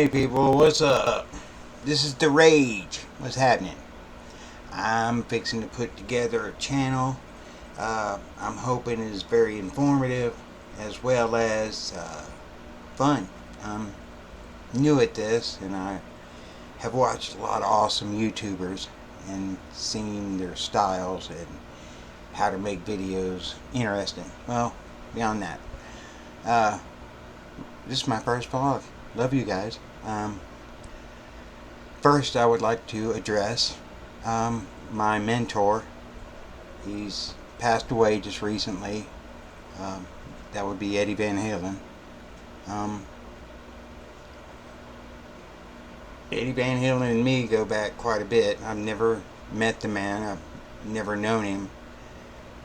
Hey people, what's up? This is The Rage. What's happening? I'm fixing to put together a channel. I'm hoping it's very informative as well as fun. I'm new at this and I have watched a lot of awesome YouTubers and seen their styles and how to make videos interesting. Well, beyond that, this is my first vlog. Love you guys. First, I would like to address my mentor. He's passed away just recently. That would be Eddie Van Halen. Eddie Van Halen and me go back quite a bit. I've never met the man. I've never known him.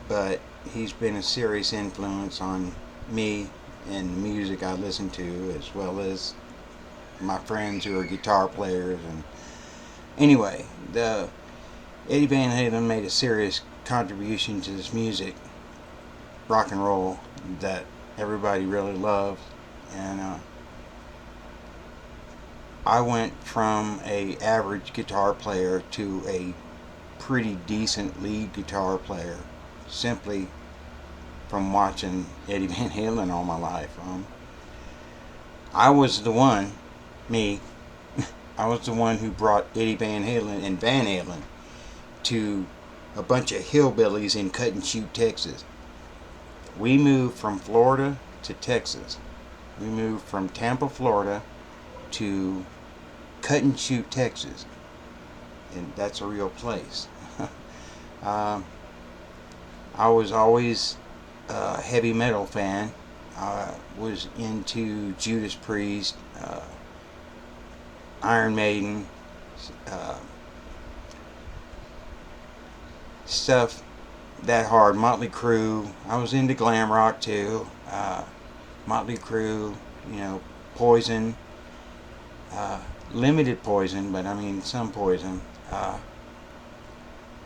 But he's been a serious influence on me and the music I listen to, as well as my friends who are guitar players. And anyway, the Eddie Van Halen made a serious contribution to this music, rock and roll, that everybody really loves. And I went from a average guitar player to a pretty decent lead guitar player simply from watching Eddie Van Halen all my life. I was the one, I was the one who brought Eddie Van Halen and Van Halen to a bunch of hillbillies in Cut and Shoot, Texas. We moved from Florida to Texas. We moved from Tampa, Florida to Cut and Shoot, Texas. And that's a real place. I was always a heavy metal fan. I was into Judas Priest, Iron Maiden, stuff that hard. Motley Crue. I was into glam rock too. Motley Crue, Poison, limited Poison, but I mean some Poison.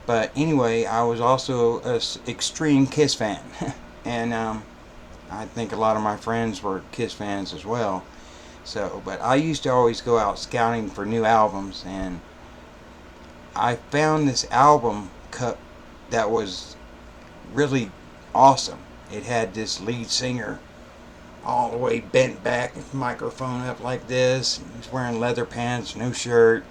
But anyway, I was also an extreme Kiss fan, and I think a lot of my friends were Kiss fans as well. So, but I used to always go out scouting for new albums, and I found this album cut that was really awesome. It had this lead singer all the way bent back, with the microphone up like this. He's wearing leather pants, no shirt.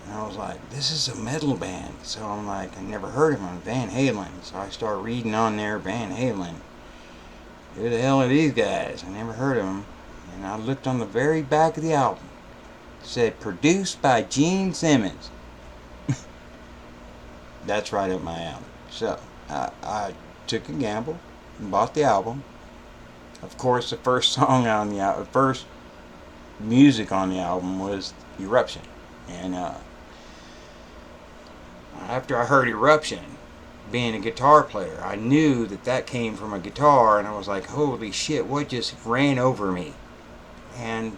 And I was like, this is a metal band. So I'm like, I never heard of him, Van Halen. So I start reading on there, Van Halen. Who the hell are these guys? I never heard of them. And I looked on the very back of the album. It said, produced by Gene Simmons. That's right up my alley. So I took a gamble and bought the album. Of course, the first song on the album, first music on the album was Eruption. And after I heard Eruption, being a guitar player, I knew that came from a guitar, and I was like, holy shit, what just ran over me? And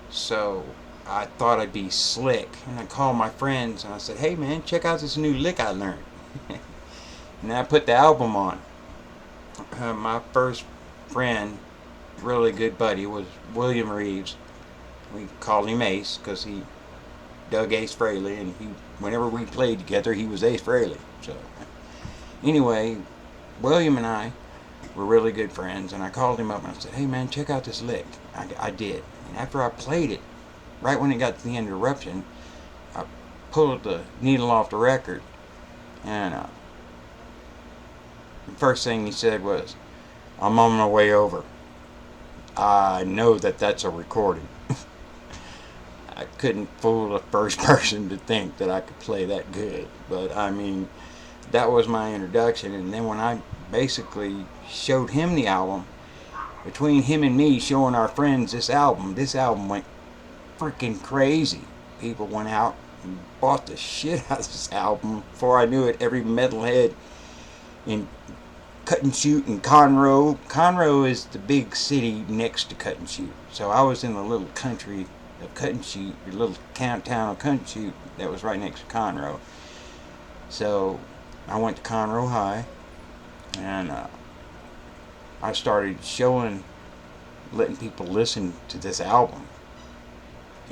so I thought I'd be slick, and I called my friends and I said, hey man, check out this new lick I learned. And I put the album on. My first friend, really good buddy, was William Reeves. We called him Ace because he dug Ace Frehley, and whenever we played together, he was Ace Frehley. So anyway, William and I were really good friends, and I called him up and I said, hey man, check out this lick. I did. And after I played it, right when it got to the end of Eruption, I pulled the needle off the record, and the first thing he said was, I'm on my way over. I know that's a recording. I couldn't fool the first person to think that I could play that good. But I mean, that was my introduction. And then when I basically showed him the album, between him and me showing our friends this album went freaking crazy. People went out and bought the shit out of this album. Before I knew it, every metalhead in Cut and Shoot in Conroe. Conroe is the big city next to Cut and Shoot. So I was in the little country of Cut and Shoot, the little town of Cut and Shoot that was right next to Conroe. So I went to Conroe High, and I started letting people listen to this album.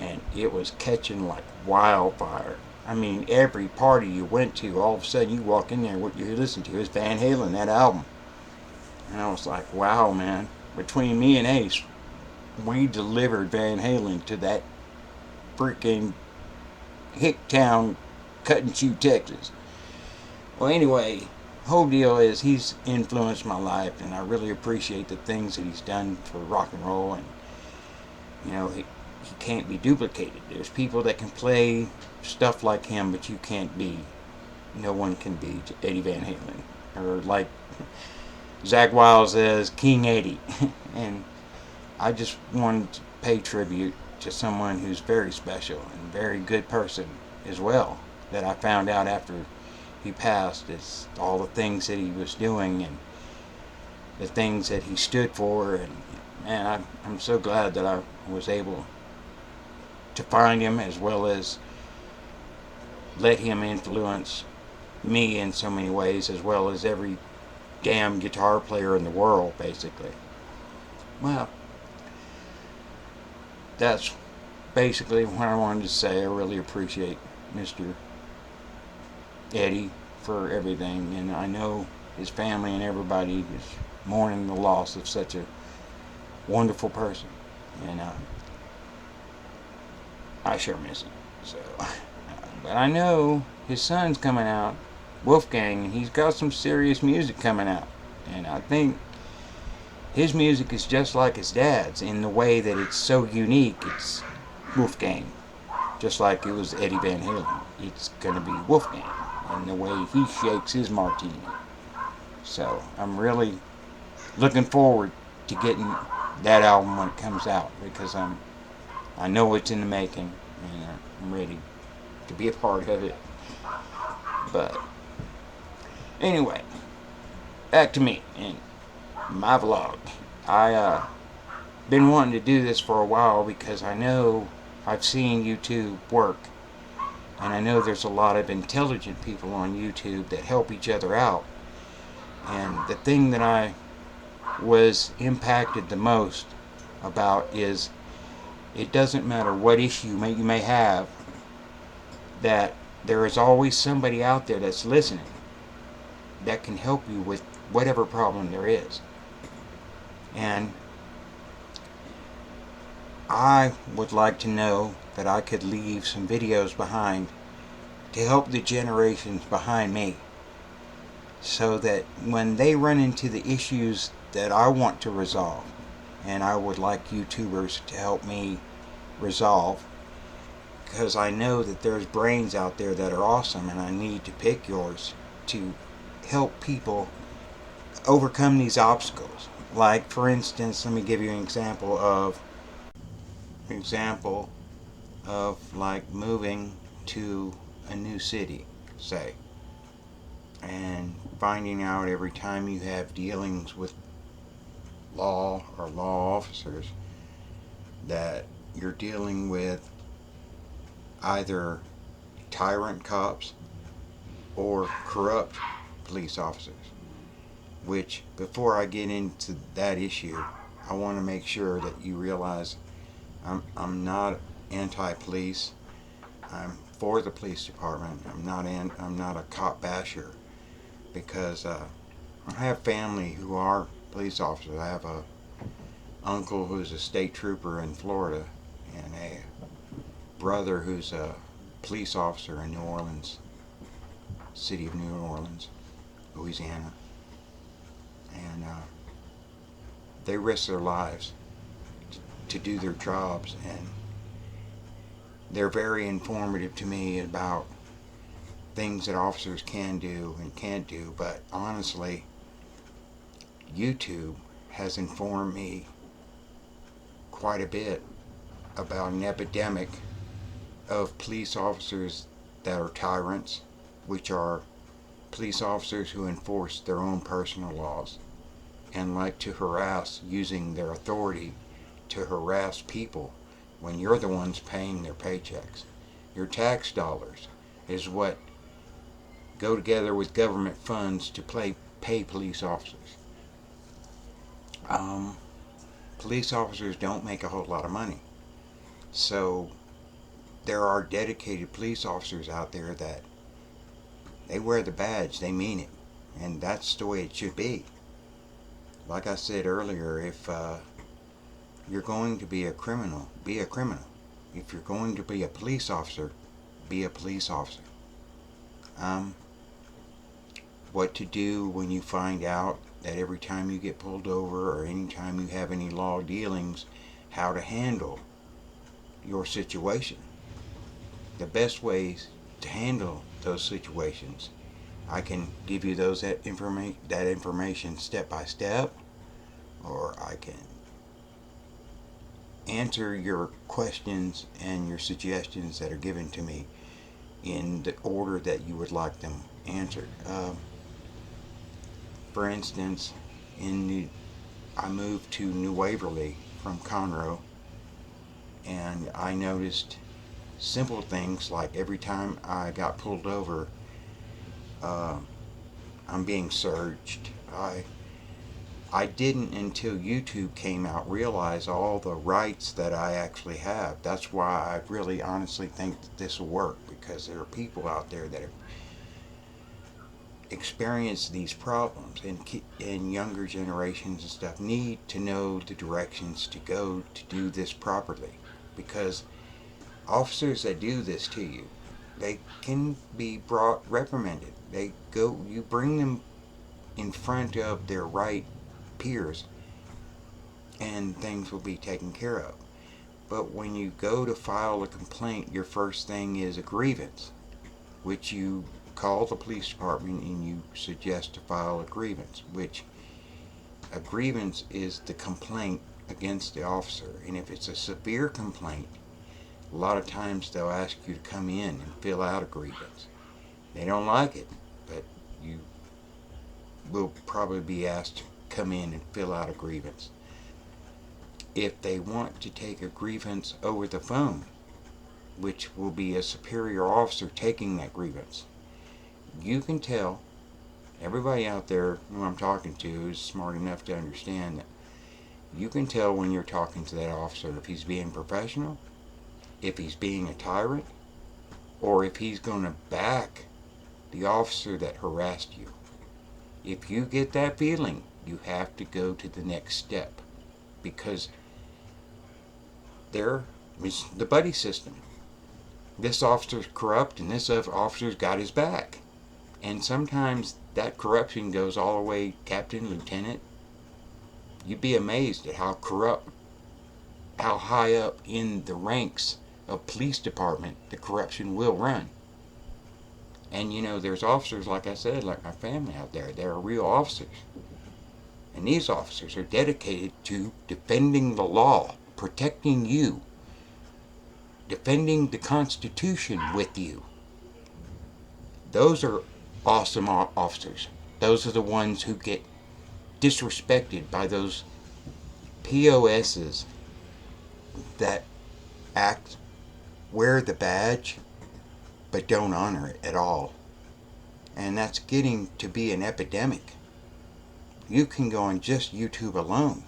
and it was catching like wildfire. I mean, every party you went to, all of a sudden you walk in there, what you listen to is Van Halen, that album. And I was like, wow, man. Between me and Ace, we delivered Van Halen to that freaking hick town, Cutting Shoe, Texas. Well, anyway, whole deal is he's influenced my life, and I really appreciate the things that he's done for rock and roll. And he can't be duplicated. There's people that can play stuff like him, but you can't be. No one can be Eddie Van Halen, or like Zakk Wylde says, King Eddie. And I just wanted to pay tribute to someone who's very special and very good person as well, that I found out after he passed, is all the things that he was doing and the things that he stood for. And man, I'm so glad that I was able to find him, as well as let him influence me in so many ways, as well as every damn guitar player in the world, basically. Well, that's basically what I wanted to say. I really appreciate Mr. Eddie for everything, and I know his family and everybody is mourning the loss of such a wonderful person, and I sure miss him. So, but I know his son's coming out, Wolfgang, and he's got some serious music coming out, and I think his music is just like his dad's in the way that it's so unique. It's Wolfgang, just like it was Eddie Van Halen. It's gonna be Wolfgang, and the way he shakes his martini. So I'm really looking forward to getting that album when it comes out, because I know it's in the making, and I'm ready to be a part of it. But anyway, back to me and my vlog. I been wanting to do this for a while, because I know I've seen YouTube work, and I know there's a lot of intelligent people on YouTube that help each other out. And the thing that I was impacted the most about is, it doesn't matter what issue you may have, that there is always somebody out there that's listening that can help you with whatever problem there is. And I would like to know that I could leave some videos behind to help the generations behind me, so that when they run into the issues that I want to resolve, and I would like YouTubers to help me resolve, because I know that there's brains out there that are awesome, and I need to pick yours to help people overcome these obstacles. Like, for instance, let me give you an example of like moving to a new city, say, and finding out every time you have dealings with law or law officers that you're dealing with either tyrant cops or corrupt police officers. Which, before I get into that issue, I want to make sure that you realize I'm not anti-police. I'm for the police department. I'm not a cop basher, because I have family who are police officers. I have a uncle who's a state trooper in Florida, and a brother who's a police officer in New Orleans, city of New Orleans, Louisiana. And they risk their lives to do their jobs, and they're very informative to me about things that officers can do and can't do. But honestly, YouTube has informed me quite a bit about an epidemic of police officers that are tyrants, which are police officers who enforce their own personal laws and like to harass, using their authority to harass people when you're the ones paying their paychecks. Your tax dollars is what go together with government funds to pay police officers. Police officers don't make a whole lot of money. So there are dedicated police officers out there that they wear the badge, they mean it, and that's the way it should be. Like I said earlier, if you're going to be a criminal, be a criminal. If you're going to be a police officer, be a police officer. What to do when you find out that every time you get pulled over or anytime you have any law dealings, how to handle your situation. The best ways to handle those situations. I can give you that information step by step, or I can answer your questions and your suggestions that are given to me in the order that you would like them answered. For instance, I moved to New Waverly from Conroe, and I noticed simple things like every time I got pulled over, I'm being searched. I didn't, until YouTube came out, realize all the rights that I actually have. That's why I really honestly think that this will work, because there are people out there that have experienced these problems, and younger generations and stuff need to know the directions to go to do this properly, because officers that do this to you, they can be reprimanded. You bring them in front of their right peers and things will be taken care of. But when you go to file a complaint, your first thing is a grievance, which you call the police department and you suggest to file a grievance, which a grievance is the complaint against the officer. And if it's a severe complaint, a lot of times they'll ask you to come in and fill out a grievance. They don't like it, but you will probably be asked to come in and fill out a grievance. If they want to take a grievance over the phone, which will be a superior officer taking that grievance, you can tell everybody out there who I'm talking to is smart enough to understand that you can tell when you're talking to that officer if he's being professional, if he's being a tyrant, or if he's going to back the officer that harassed you. If you get that feeling, you have to go to the next step, because there is the buddy system. This officer's corrupt and this officer's got his back. And sometimes that corruption goes all the way captain, lieutenant. You'd be amazed at how high up in the ranks of police department the corruption will run. And there's officers, like I said, like my family out there, they're real officers. And these officers are dedicated to defending the law, protecting you, defending the Constitution with you. Those are awesome officers. Those are the ones who get disrespected by those POSs that wear the badge but don't honor it at all. And that's getting to be an epidemic. You can go on just YouTube alone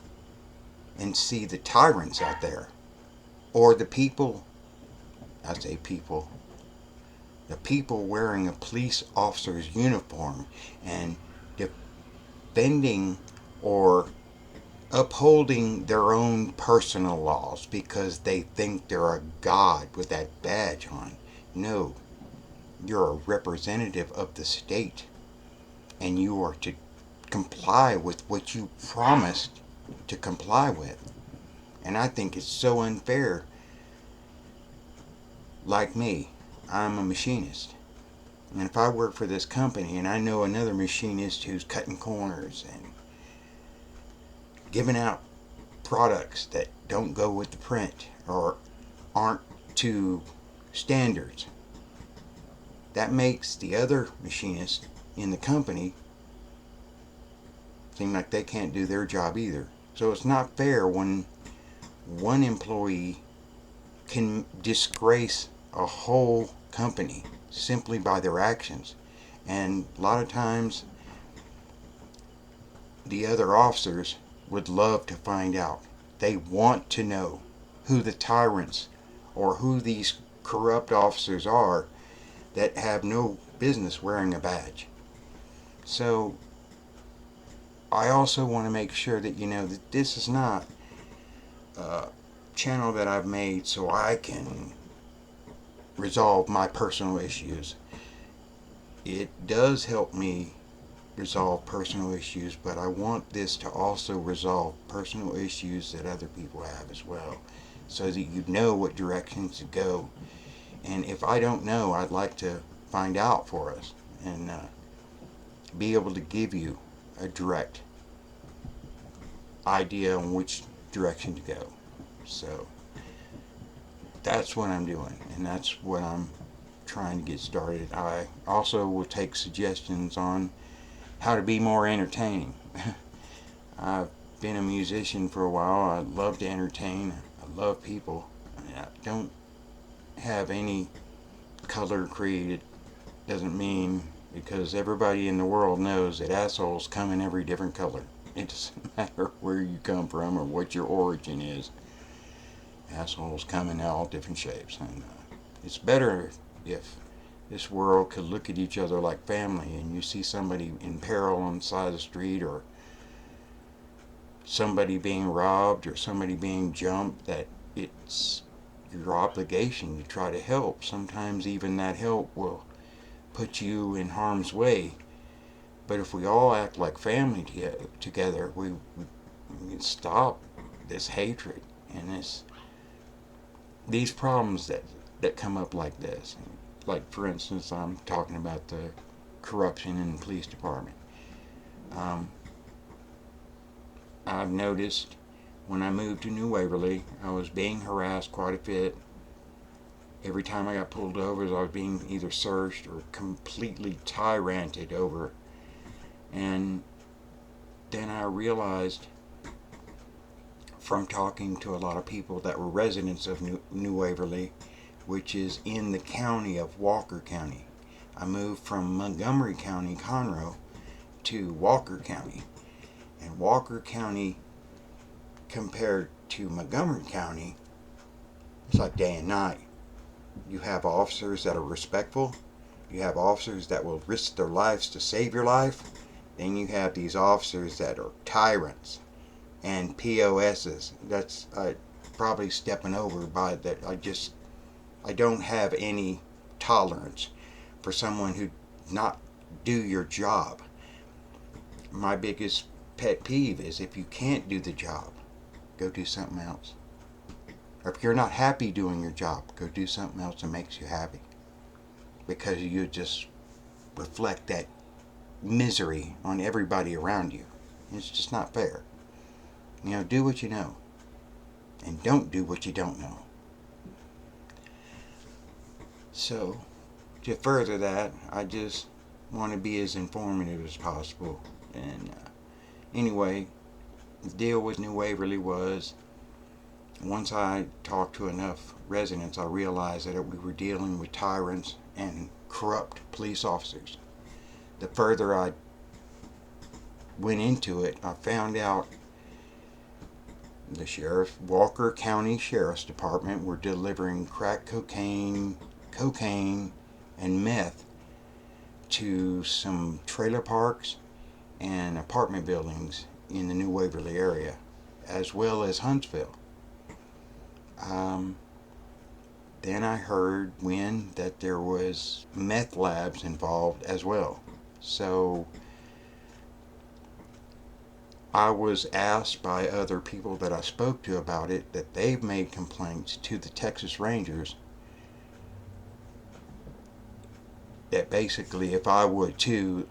and see the tyrants out there, or the people wearing a police officer's uniform and defending or upholding their own personal laws because they think they're a god with that badge on. No, you're a representative of the state, and you are to comply with what you promised to comply with. And I think it's so unfair. Like me, I'm a machinist. And if I work for this company and I know another machinist who's cutting corners and giving out products that don't go with the print or aren't to standards, that makes the other machinist in the company seem like they can't do their job either. So it's not fair when one employee can disgrace a whole company simply by their actions. And a lot of times the other officers would love to find out. They want to know who the tyrants or who these corrupt officers are that have no business wearing a badge. So I also want to make sure that you know that this is not a channel that I've made so I can resolve my personal issues. It does help me resolve personal issues, but I want this to also resolve personal issues that other people have as well, so that you know what directions to go. And if I don't know, I'd like to find out for us and be able to give you a direct idea on which direction to go. So that's what I'm doing, and that's what I'm trying to get started. I also will take suggestions on how to be more entertaining. I've been a musician for a while. I love to entertain. I love people. I don't have any color created. Doesn't mean, because everybody in the world knows that assholes come in every different color. It doesn't matter where you come from or what your origin is. Assholes come in all different shapes, and it's better if this world could look at each other like family, and you see somebody in peril on the side of the street, or somebody being robbed, or somebody being jumped, that it's your obligation to try to help. Sometimes even that help will put you in harm's way. But if we all act like family together, we can stop this hatred and these problems that come up like this. Like, for instance, I'm talking about the corruption in the police department. I've noticed when I moved to New Waverly, I was being harassed quite a bit. Every time I got pulled over, I was being either searched or completely tyranted over. And then I realized from talking to a lot of people that were residents of New Waverly, which is in the county of Walker County. I moved from Montgomery County, Conroe, to Walker County. And Walker County, compared to Montgomery County, it's like day and night. You have officers that are respectful. You have officers that will risk their lives to save your life. Then you have these officers that are tyrants and POSs. That's probably stepping over by that. I don't have any tolerance for someone who not do your job. My biggest pet peeve is if you can't do the job, go do something else. Or if you're not happy doing your job, go do something else that makes you happy. Because you just reflect that misery on everybody around you. It's just not fair. You know, do what you know. And don't do what you don't know. So, to further that, I just want to be as informative as possible. And anyway, the deal with New Waverly was, once I talked to enough residents, I realized that we were dealing with tyrants and corrupt police officers. The further I went into it, I found out the Walker County Sheriff's Department were delivering crack cocaine, and meth to some trailer parks and apartment buildings in the New Waverly area, as well as Huntsville. Then I heard that there was meth labs involved as well. So I was asked by other people that I spoke to about it that they've made complaints to the Texas Rangers that basically if I would too,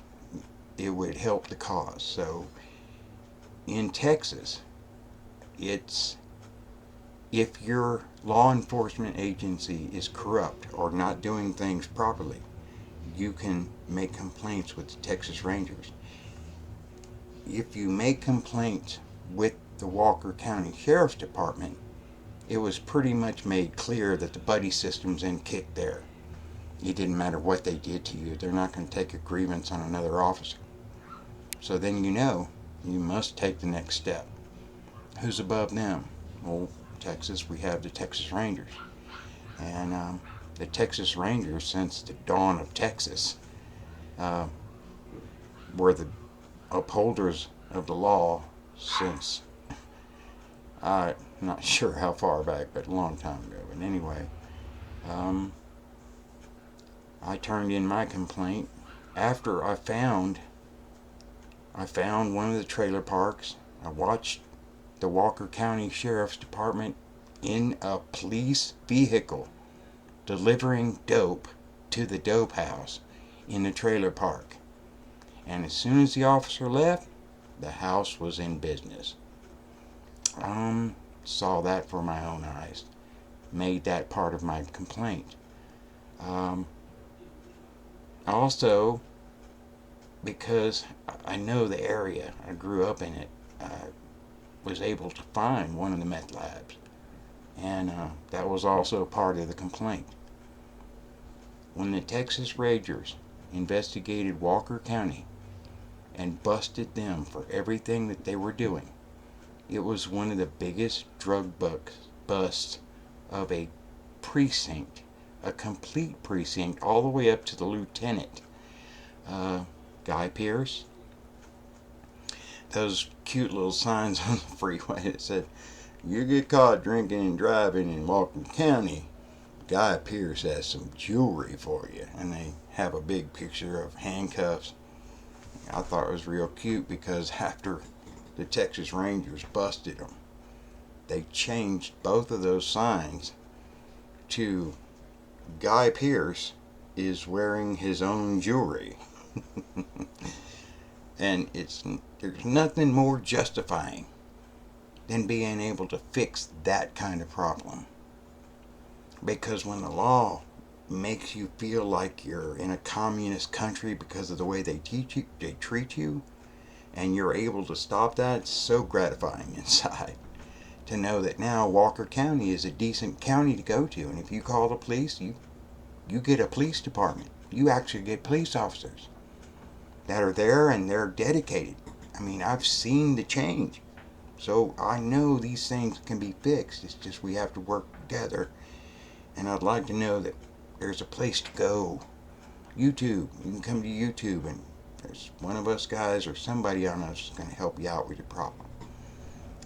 it would help the cause. So in Texas, it's if your law enforcement agency is corrupt or not doing things properly, you can make complaints with the Texas Rangers. If you make complaints with the Walker County Sheriff's Department, it was pretty much made clear that the buddy system's in kick there. It didn't matter what they did to you. They're not going to take a grievance on another officer. So then you know you must take the next step. Who's above them? Well, Texas, we have the Texas Rangers. And the Texas Rangers since the dawn of Texas uh, were the upholders of the law since I'm not sure how far back, but a long time ago. But anyway, um, I turned in my complaint after I found one of the trailer parks. I watched the Walker County Sheriff's Department in a police vehicle delivering dope to the dope house in the trailer park. And as soon as the officer left, the house was in business. Saw that for my own eyes. Made that part of my complaint. Also, because I know the area, I grew up in it, I was able to find one of the meth labs. And that was also part of the complaint. When the Texas Rangers investigated Walker County and busted them for everything that they were doing, it was one of the biggest drug busts of a precinct, a complete precinct, all the way up to the lieutenant. Guy Pierce, those cute little signs on the freeway that said, "You get caught drinking and driving in Walker County, Guy Pierce has some jewelry for you." And they have a big picture of handcuffs. I thought it was real cute because after the Texas Rangers busted them, they changed both of those signs to Guy Pierce is wearing his own jewelry. And there's nothing more justifying than being able to fix that kind of problem. Because when the law makes you feel like you're in a communist country because of the way they treat you, and you're able to stop that, it's so gratifying inside to know that now Walker County is a decent county to go to. And if you call the police, you get a police department. You actually get police officers that are there and they're dedicated. I mean, I've seen the change. So I know these things can be fixed. It's just we have to work together. And I'd like to know that there's a place to go. YouTube. You can come to YouTube and there's one of us guys or somebody on us is going to help you out with your problem.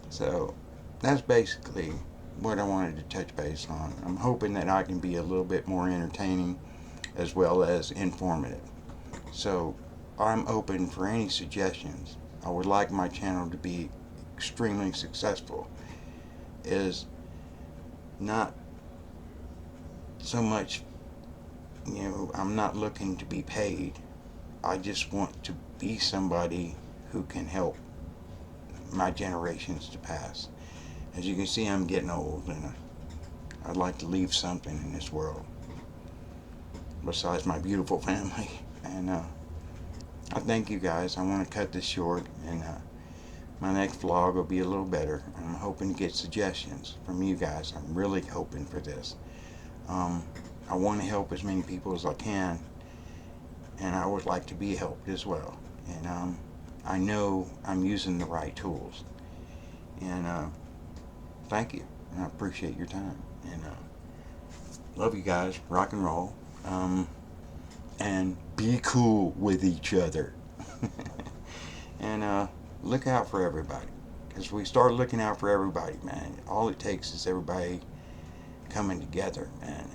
So that's basically what I wanted to touch base on. I'm hoping that I can be a little bit more entertaining as well as informative. So I'm open for any suggestions. I would like my channel to be extremely successful. Is not so much, I'm not looking to be paid. I just want to be somebody who can help my generations to pass. As you can see, I'm getting old and I'd like to leave something in this world besides my beautiful family. And I thank you guys. I want to cut this short, and my next vlog will be a little better. I'm hoping to get suggestions from you guys. I'm really hoping for this. I want to help as many people as I can, and I would like to be helped as well. And I know I'm using the right tools. And thank you, and I appreciate your time. And love you guys. Rock and roll. And be cool with each other. And look out for everybody. Because we start looking out for everybody, man. All it takes is everybody coming together, man.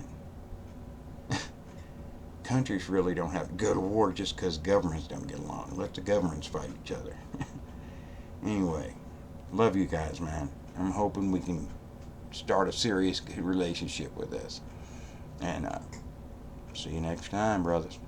Countries really don't have to go to war just because governments don't get along. Let the governments fight each other. Anyway, love you guys, man. I'm hoping we can start a serious good relationship with this. And see you next time, brothers.